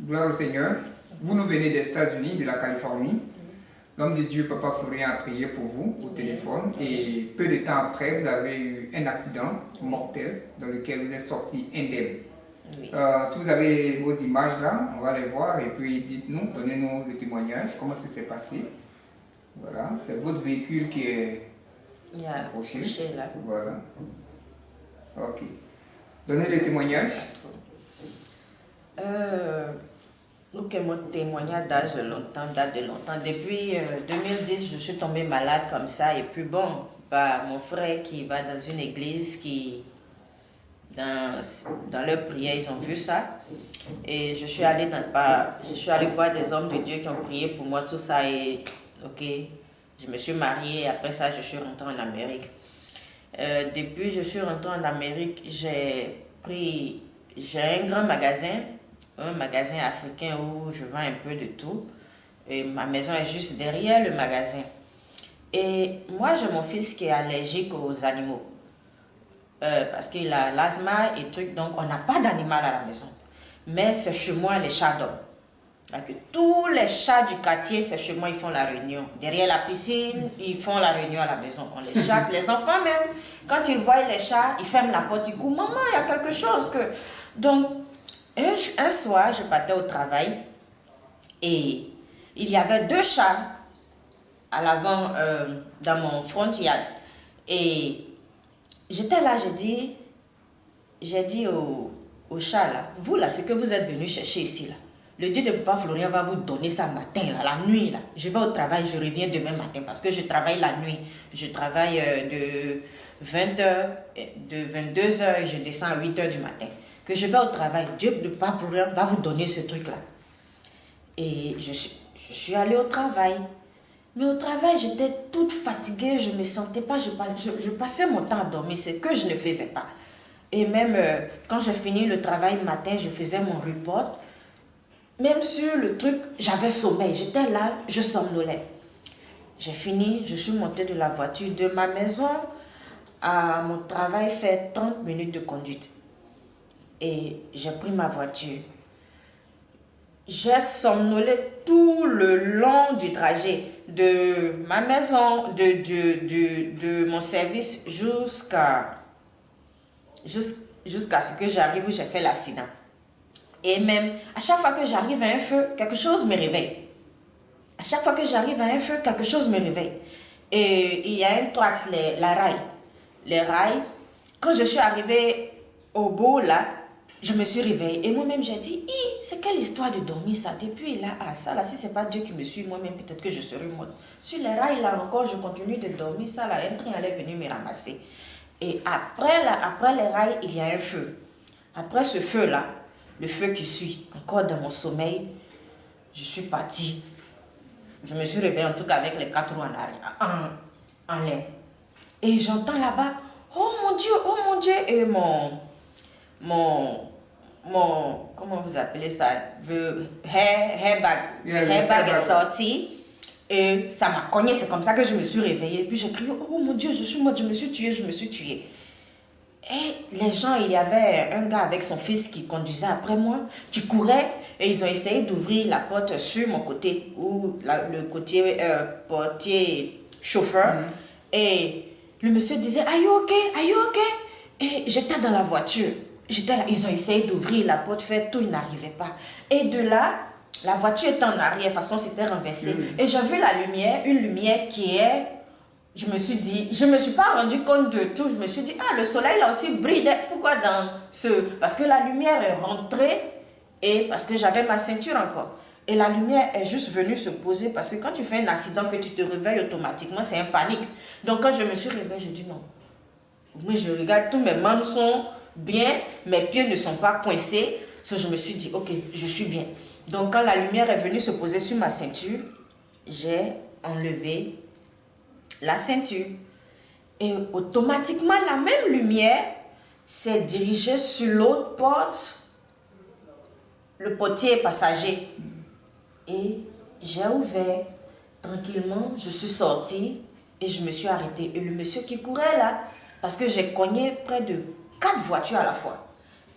Gloire au Seigneur. Vous nous venez des États-Unis, de la Californie. L'homme de Dieu, Papa Florian, a prié pour vous au téléphone. Et peu de temps après, vous avez eu un accident mortel dans lequel vous êtes sorti indemne. Oui. Si vous avez vos images là, on va les voir et puis dites-nous, donnez-nous le témoignage, comment ça s'est passé. Voilà, c'est votre véhicule qui est accroché. Là. Voilà. Ok. Donnez le témoignage. Donc, mon témoignage date de longtemps. Depuis 2010, je suis tombée malade comme ça. Et puis bon, mon frère qui va dans une église dans leur prière, ils ont vu ça. Et je suis allée voir des hommes de Dieu qui ont prié pour moi, tout ça. Et ok, je me suis mariée. Après ça, je suis rentrée en Amérique. Depuis je suis rentrée en Amérique, j'ai un grand magasin, un magasin africain où je vends un peu de tout. Et ma maison est juste derrière le magasin. Et moi, j'ai mon fils qui est allergique aux animaux. Parce qu'il a l'asthme et trucs, donc on n'a pas d'animal à la maison. Mais c'est chez moi les chats dorment. Donc, tous les chats du quartier, c'est chez moi, ils font la réunion. Derrière la piscine, ils font la réunion à la maison. On les chasse. Les enfants même, quand ils voient les chats, ils ferment la porte, ils disent « Maman, il y a quelque chose que... » Donc, un soir, je partais au travail et il y avait 2 chats à l'avant dans mon front yard. Et j'étais là, j'ai dit au chat là, vous là, ce que vous êtes venu chercher ici là, le Dieu de Papa Florian va vous donner ça matin là, la nuit là. Je vais au travail, je reviens demain matin parce que je travaille la nuit. Je travaille de 20h, de 22h et je descends à 8h du matin. Que je vais au travail, Dieu de Papa Florian va vous donner ce truc là. Et je suis allée au travail. Mais au travail, j'étais toute fatiguée, je ne me sentais pas, je passais mon temps à dormir, c'est que je ne faisais pas. Et même quand j'ai fini le travail le matin, je faisais mon report. Même sur le truc, j'avais sommeil, j'étais là, je somnolais. J'ai fini, je suis montée de la voiture. De ma maison à mon travail fait 30 minutes de conduite. Et j'ai pris ma voiture. J'ai somnolé tout le long du trajet, de ma maison, de mon service jusqu'à ce que j'arrive où j'ai fait l'accident. Et même, à chaque fois que j'arrive à un feu, quelque chose me réveille. À chaque fois que j'arrive à un feu, quelque chose me réveille. Et il y a un toax, la rail. Les rails, quand je suis arrivée au bout là, je me suis réveillée. Et moi-même, j'ai dit, c'est quelle histoire de dormir ça? Depuis là, ça là, si c'est pas Dieu qui me suit, moi-même, peut-être que je serais morte. Sur les rails là encore, je continue de dormir, ça là, un train allait venir me ramasser. Et après les rails, il y a un feu. Après ce feu là, le feu qui suit, encore dans mon sommeil, je suis partie. Je me suis réveillée en tout cas avec les 4 roues en l'air. Et j'entends là-bas, oh mon Dieu, et comment vous appelez ça, le airbag est sorti. Et ça m'a cogné, c'est comme ça que je me suis réveillée. Puis j'ai crié, oh mon Dieu, je suis morte, je me suis tuée. Et les gens, il y avait un gars avec son fils qui conduisait après moi, qui courait, et ils ont essayé d'ouvrir la porte sur mon côté, ou le côté portier chauffeur. Et le monsieur disait, are you okay? Et j'étais dans la voiture. J'étais là, ils ont essayé d'ouvrir la porte, faire tout, ils n'arrivaient pas. Et de là, la voiture était en arrière, de toute façon, c'était renversé. Et j'ai vu la lumière, une lumière qui est... Je me suis dit, je ne me suis pas rendu compte de tout. Je me suis dit, le soleil là aussi brille. Pourquoi dans ce... Parce que la lumière est rentrée et parce que j'avais ma ceinture encore. Et la lumière est juste venue se poser parce que quand tu fais un accident, que tu te réveilles automatiquement, c'est un panique. Donc quand je me suis réveillée, je dis non. Moi, je regarde, tous mes membres sont bien, mes pieds ne sont pas coincés. Donc je me suis dit, ok, je suis bien. Donc quand la lumière est venue se poser sur ma ceinture, j'ai enlevé la ceinture. Et automatiquement, la même lumière s'est dirigée sur l'autre porte, le portier passager. Et j'ai ouvert tranquillement, je suis sortie et je me suis arrêtée. Et le monsieur qui courait là, parce que j'ai cogné près de 4 voitures à la fois.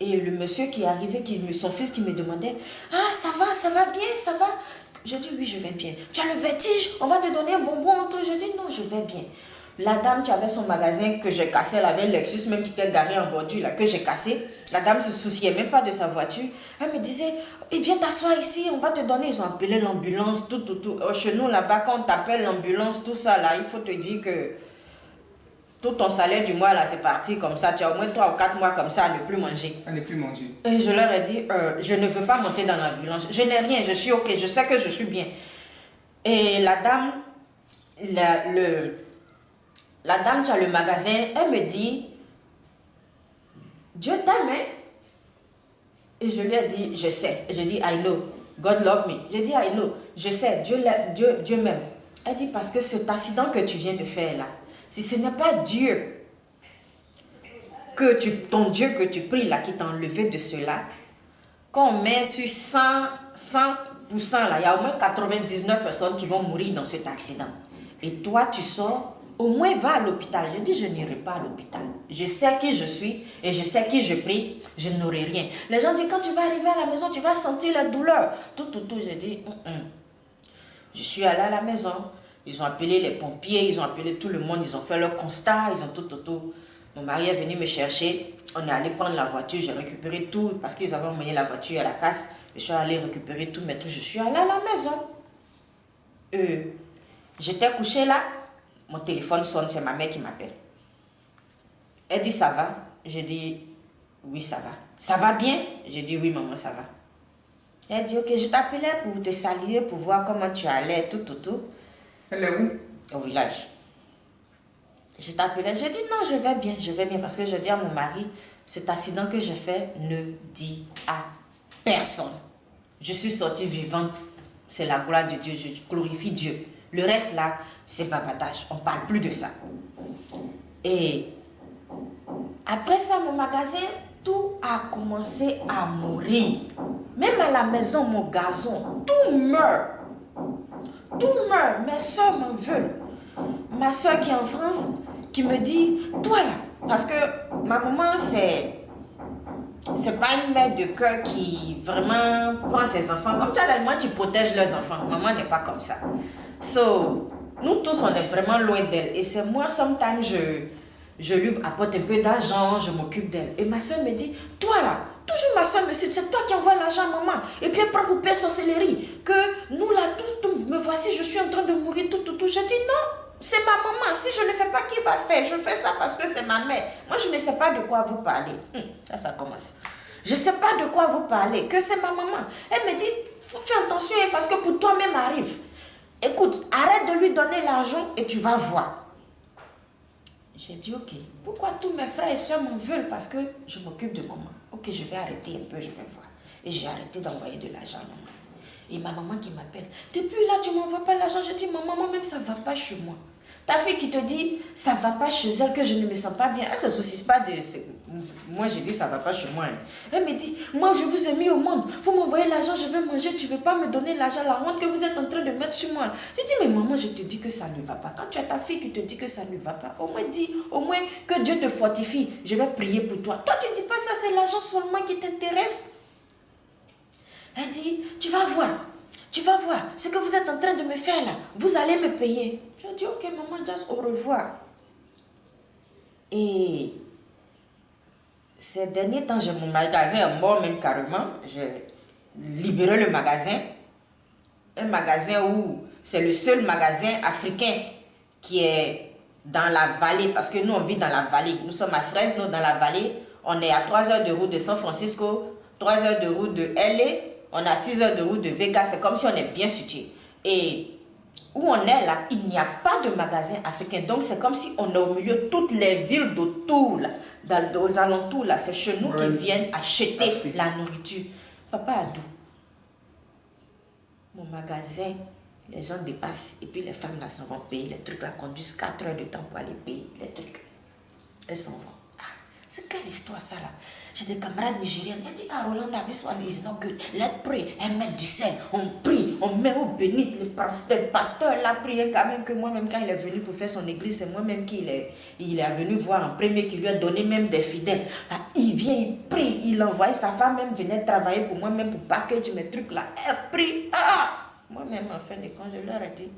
Et le monsieur qui est arrivé, son fils qui me demandait, « Ah, ça va bien, ça va ?» Je dis, oui, je vais bien. « Tu as le vertige, on va te donner un bonbon. » Je dis, non, je vais bien. La dame qui avait son magasin que j'ai cassé, elle avait un Lexus même qui était garé en bordure, là, que j'ai cassé. La dame ne se souciait même pas de sa voiture. Elle me disait, viens t'asseoir ici, on va te donner. Ils ont appelé l'ambulance, tout. Chez nous, là-bas, quand on t'appelle l'ambulance, tout ça, là, il faut te dire que tout ton salaire du mois, là, c'est parti comme ça. Tu as au moins 3 ou 4 mois comme ça à ne plus manger. À ne plus manger. Et je leur ai dit, je ne veux pas monter dans l'ambulance. Je n'ai rien, je suis OK, je sais que je suis bien. Et la dame, la dame qui a le magasin, elle me dit, Dieu t'aime, hein? Et je lui ai dit, je sais. Je dis, I know. God love me. Je dis, I know. Je sais, Dieu m'aime. Elle dit, parce que cet accident que tu viens de faire là, si ce n'est pas Dieu, ton Dieu que tu pries là, qui t'a enlevé de cela, quand on met sur 100% là, il y a au moins 99 personnes qui vont mourir dans cet accident. Et toi, tu sors, au moins va à l'hôpital. Je dis, je n'irai pas à l'hôpital. Je sais qui je suis et je sais qui je prie, je n'aurai rien. Les gens disent, quand tu vas arriver à la maison, tu vas sentir la douleur. Tout. Je dis, Je suis allée à la maison. Ils ont appelé les pompiers, ils ont appelé tout le monde, ils ont fait leur constat, ils ont tout. Mon mari est venu me chercher. On est allé prendre la voiture, j'ai récupéré tout parce qu'ils avaient emmené la voiture à la casse. Je suis allée récupérer tout, mais je suis allée à la maison. J'étais couchée là, mon téléphone sonne, c'est ma mère qui m'appelle. Elle dit, ça va? J'ai dit, oui, ça va. Ça va bien? J'ai dit, oui, maman, ça va. Elle dit, ok, je t'appelais pour te saluer, pour voir comment tu allais, tout. Elle est où? Au village. Je t'appelais, j'ai dit, non, je vais bien, parce que je dis à mon mari, cet accident que j'ai fait, ne dis à personne. Je suis sortie vivante, c'est la gloire de Dieu, je glorifie Dieu. Le reste là, c'est bavardage, on ne parle plus de ça. Et après ça, mon magasin, tout a commencé à mourir. Même à la maison, mon gazon, tout meurt. Mes soeurs m'en veulent. Ma soeur qui est en France, qui me dit, toi là, parce que ma maman, c'est pas une mère de cœur qui vraiment prend ses enfants. Comme tu as l'allemand qui protège leurs enfants. Maman n'est pas comme ça. Nous tous, on est vraiment loin d'elle. Et c'est moi, sometimes, je lui apporte un peu d'argent, je m'occupe d'elle. Et ma soeur me dit, toi là, toujours ma soeur me dit, c'est toi qui envoies l'argent à maman. Et puis elle prend pour payer sorcellerie. Que nous là, tous, me voici, je suis en train de mourir, tout. Je dis non. C'est ma maman. Si je ne fais pas, qui va faire? Je fais ça parce que c'est ma mère. Moi, je ne sais pas de quoi vous parlez. Ça commence. Je ne sais pas de quoi vous parlez. Que c'est ma maman. Elle me dit, faut faire attention parce que pour toi-même arrive. Écoute, arrête de lui donner l'argent et tu vas voir. J'ai dit, ok. Pourquoi tous mes frères et soeurs m'en veulent? Parce que je m'occupe de maman. Ok, je vais arrêter un peu, je vais voir. Et j'ai arrêté d'envoyer de l'argent à maman. Et ma maman qui m'appelle. Depuis là, tu ne m'envoies pas l'argent. Je dis, maman, moi-même, ça ne va pas chez moi. Ta fille qui te dit, ça ne va pas chez elle, que je ne me sens pas bien. Elle ne se soucie pas de... Moi, je dis, ça ne va pas chez moi. Elle me dit, moi, je vous ai mis au monde. Vous m'envoyez l'argent, je vais manger. Tu ne veux pas me donner l'argent, la honte que vous êtes en train de mettre sur moi. Je dis, mais maman, je te dis que ça ne va pas. Quand tu as ta fille qui te dit que ça ne va pas, au moins que Dieu te fortifie. Je vais prier pour toi. Toi, tu ne dis pas ça, c'est l'argent seulement qui t'intéresse. Elle dit, tu vas voir, ce que vous êtes en train de me faire là, vous allez me payer. Je dis, ok maman, just au revoir. Et ces derniers temps, mon magasin est mort même carrément. J'ai libéré le magasin. Un magasin où c'est le seul magasin africain qui est dans la vallée, parce que nous on vit dans la vallée. Nous sommes à Fresno, dans la vallée. On est à 3 heures de route de San Francisco, 3 heures de route de LA. On a 6 heures de route de Vegas, c'est comme si on est bien situé. Et où on est là, il n'y a pas de magasin africain. Donc c'est comme si on est au milieu de toutes les villes d'autour, là, aux alentours, là. C'est chez nous qu'ils viennent acheter la nourriture. Papa Adou, mon magasin, les gens dépassent et puis les femmes là s'en vont payer les trucs là, conduisent 4 heures de temps pour aller payer les trucs. Elles s'en vont. Ah, c'est quelle histoire ça là? J'ai des camarades nigériennes. Elle dit, ah Roland, this one is not good. Let's pray. Elle met du sel. On prie. On met au bénite. Le pasteur l'a prié quand même que moi-même, quand il est venu pour faire son église, c'est moi-même qu'il est venu voir en premier, qui lui a donné même des fidèles. Ah, il vient, il prie. Il envoie. Sa femme même venait travailler pour moi-même pour package mes trucs là. Elle prie. Ah! Moi-même, en fin de compte, je leur ai dit,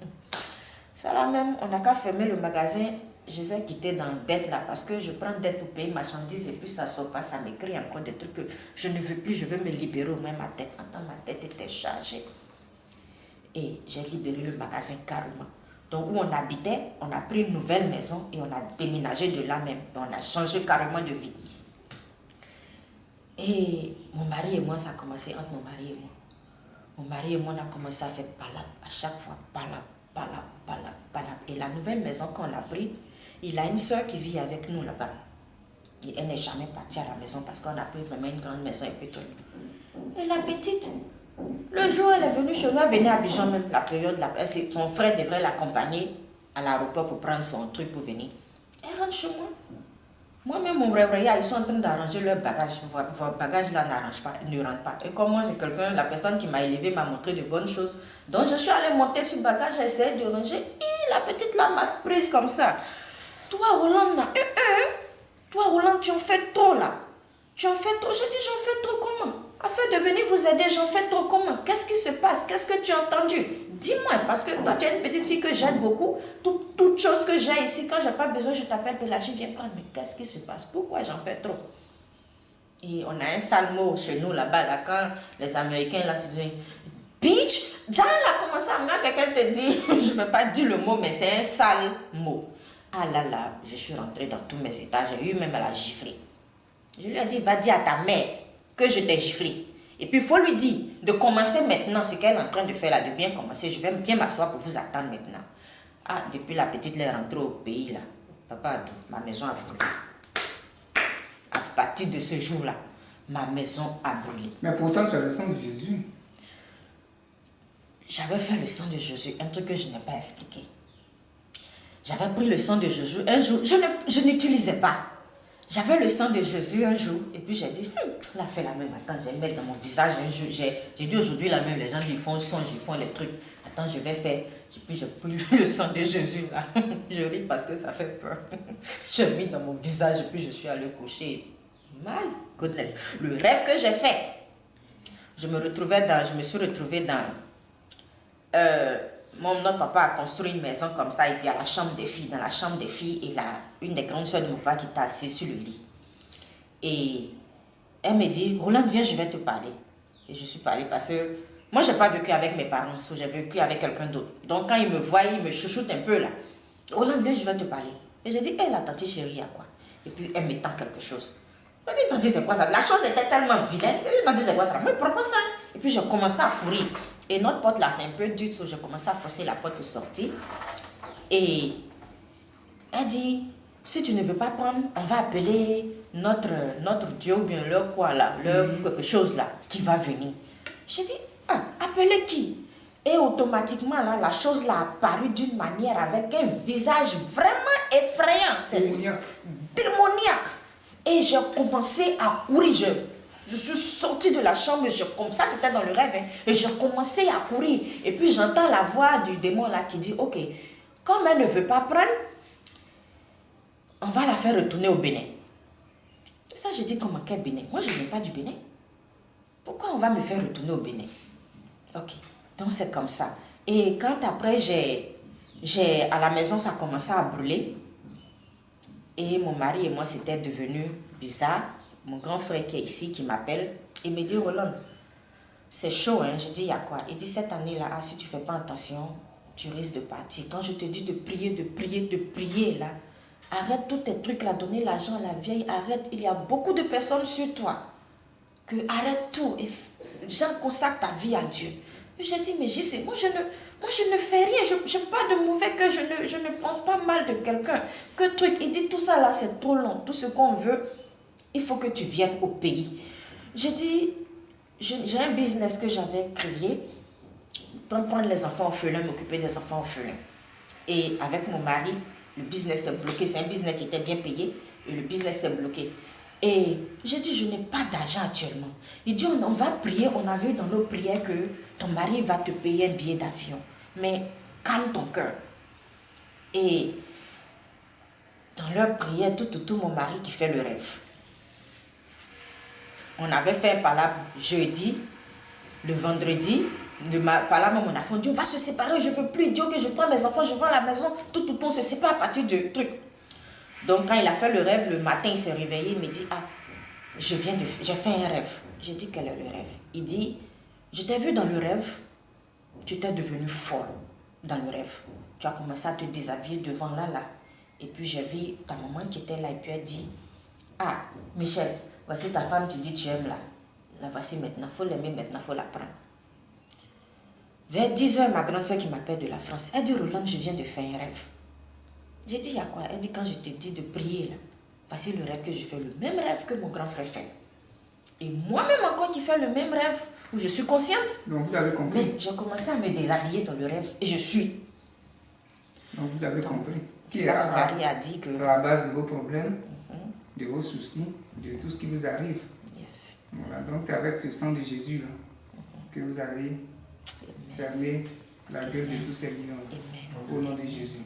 ça là même, on n'a qu'à fermer le magasin. Je vais quitter dans dette là parce que je prends dette pour payer marchandises et puis ça sort pas, ça m'écrit encore des trucs que je ne veux plus, je veux me libérer au moins ma tête. Attends, ma tête était chargée. Et j'ai libéré le magasin carrément. Donc où on habitait, on a pris une nouvelle maison et on a déménagé de là même. Et on a changé carrément de vie. Et mon mari et moi, ça a commencé entre mon mari et moi. Mon mari et moi, on a commencé à faire palab à chaque fois, palab. Et la nouvelle maison qu'on a prise, il a une soeur qui vit avec nous là-bas. Et elle n'est jamais partie à la maison parce qu'on a pris vraiment une grande maison et puis tout. Et la petite, le jour où elle est venue chez nous, elle venait à Abidjan même la période, son frère devrait l'accompagner à l'aéroport pour prendre son truc pour venir. Elle rentre chez moi. Moi-même, mon réveil, ils sont en train d'arranger leur bagage. Vos bagages là ne rentrent pas. Et comme moi, c'est quelqu'un, la personne qui m'a élevé m'a montré de bonnes choses. Donc, je suis allée monter sur le bagage, j'ai essayé de ranger. Et la petite là m'a prise comme ça. Toi, Roland, toi, Roland, tu en fais trop là. Tu en fais trop. Je dis, j'en fais trop comment? Afin de venir vous aider, j'en fais trop comment? Qu'est-ce qui se passe? Qu'est-ce que tu as entendu? Dis-moi, parce que toi, tu es une petite fille que j'aide beaucoup. Toute chose que j'ai ici, quand je n'ai pas besoin, je t'appelle de l'argent, viens prendre. Mais qu'est-ce qui se passe? Pourquoi j'en fais trop? Et on a un sale mot chez nous là-bas, là, quand les Américains là, se disent bitch, John a commencé à me dire, quelqu'un te dit, je ne vais pas dire le mot, mais c'est un sale mot. Ah là là, je suis rentrée dans tous mes états, j'ai eu même à la gifler. Je lui ai dit, va dire à ta mère que je t'ai giflé. Et puis il faut lui dire de commencer maintenant, ce qu'elle est en train de faire là, de bien commencer. Je vais bien m'asseoir pour vous attendre maintenant. Ah, depuis la petite, elle est rentrée au pays là. Papa a tout, ma maison a brûlé. À partir de ce jour-là, ma maison a brûlé. Mais pourtant, tu as le sang de Jésus. J'avais fait le sang de Jésus, un truc que je n'ai pas expliqué. J'avais pris le sang de Jésus un jour, je n'utilisais pas. J'avais le sang de Jésus un jour, et puis j'ai dit, on a fait la même, attends, je vais mettre dans mon visage un jour. J'ai dit aujourd'hui la même, les gens disent, ils font le songe, ils font les trucs. Attends, je vais faire, et puis j'ai pris le sang de Jésus là. Je ris parce que ça fait peur. J'ai mis dans mon visage, et puis je suis allée coucher. My goodness. Le rêve que j'ai fait, je me suis retrouvée dans... notre papa a construit une maison comme ça et puis à la chambre des filles. Dans la chambre des filles, il a une des grandes soeurs de mon papa qui était assise sur le lit. Et elle me dit, Roland, viens, je vais te parler. Et je suis parlée parce que moi, je n'ai pas vécu avec mes parents, j'ai vécu avec quelqu'un d'autre. Donc quand il me voit, il me chouchoute un peu là. Roland, viens, je vais te parler. Et je dis, hé, la tante chérie, à quoi? Et puis elle me tend quelque chose. Je dis, tante, c'est quoi ça? La chose était tellement vilaine. Je dis, tante, c'est quoi ça? Mais prends pas ça. Et puis j'ai commencé à courir. Et notre porte là, c'est un peu dur, donc j'ai commencé à forcer la porte pour sortir. Et elle dit, si tu ne veux pas prendre, on va appeler notre Dieu ou bien leur quoi là, leur quelque chose là, qui va venir. J'ai dit, ah, appeler qui? Et automatiquement là, la chose là a apparu d'une manière avec un visage vraiment effrayant. C'est démoniaque. Et j'ai commencé à courir. Je suis sortie de la chambre, ça c'était dans le rêve, hein, et j'ai commencé à courir. Et puis j'entends la voix du démon là qui dit, ok, comme elle ne veut pas prendre, on va la faire retourner au Bénin. Ça, j'ai dit, comment, quel Bénin? Moi, je ne viens pas du Bénin. Pourquoi on va me faire retourner au Bénin? Ok, donc c'est comme ça. Et quand après, à la maison, ça a commencé à brûler. Et mon mari et moi, c'était devenu bizarre. Mon grand frère qui est ici, qui m'appelle, il me dit, Roland, c'est chaud, hein. Je dis, il y a quoi? Il dit, cette année-là, si tu ne fais pas attention, tu risques de partir. Quand je te dis de prier, là, arrête tous tes trucs, là, donner l'argent à la vieille, arrête, il y a beaucoup de personnes sur toi. Arrête tout, et Jean consacre ta vie à Dieu. J'ai dit, mais j'y sais, moi je ne fais rien, je n'ai pas de mauvais cœur, je ne pense pas mal de quelqu'un. Que truc, il dit, tout ça là, c'est trop long, tout ce qu'on veut, il faut que tu viennes au pays. J'ai dit, j'ai un business que j'avais créé, pour prendre les enfants orphelins, m'occuper des enfants orphelins. Et avec mon mari, le business est bloqué, c'est un business qui était bien payé, et le business est bloqué. Et j'ai dit, je n'ai pas d'argent actuellement. Il dit, on va prier, on a vu dans nos prières que ton mari va te payer un billet d'avion. Mais calme ton cœur. Et dans leur prière, tout mon mari qui fait le rêve. On avait fait un palabre jeudi, le vendredi, le palabre, mon enfant dit, on va se séparer, je ne veux plus. Il dit, ok, je prends mes enfants, je vends la maison, tout, on se sépare à partir du truc. Donc quand il a fait le rêve, le matin, il s'est réveillé, il me dit, ah, j'ai fait un rêve. J'ai dit, quel est le rêve? Il dit, je t'ai vu dans le rêve, tu t'es devenue folle dans le rêve. Tu as commencé à te déshabiller devant là. Et puis j'ai vu ta maman qui était là et puis elle dit, ah, Michel, voici ta femme, tu dis tu aimes là. La voici maintenant, il faut l'aimer maintenant, il faut la prendre. Vers 10h, ma grande soeur qui m'appelle de la France, elle dit, Roland, je viens de faire un rêve. J'ai dit, il y a quoi? Elle dit, quand je t'ai dit de prier là, voici le rêve que je fais, le même rêve que mon grand frère fait. Et moi-même encore qui fais le même rêve, où je suis consciente. Donc vous avez compris. Mais j'ai commencé à me déshabiller dans le rêve et je suis. Donc vous avez compris. Qui est Ça, mon mari a dit que... à la base de vos problèmes, de vos soucis, de tout ce qui vous arrive. Yes. Voilà, donc c'est avec ce sang de Jésus là, que vous allez fermer la gueule de tous ces lions. Au nom de Jésus.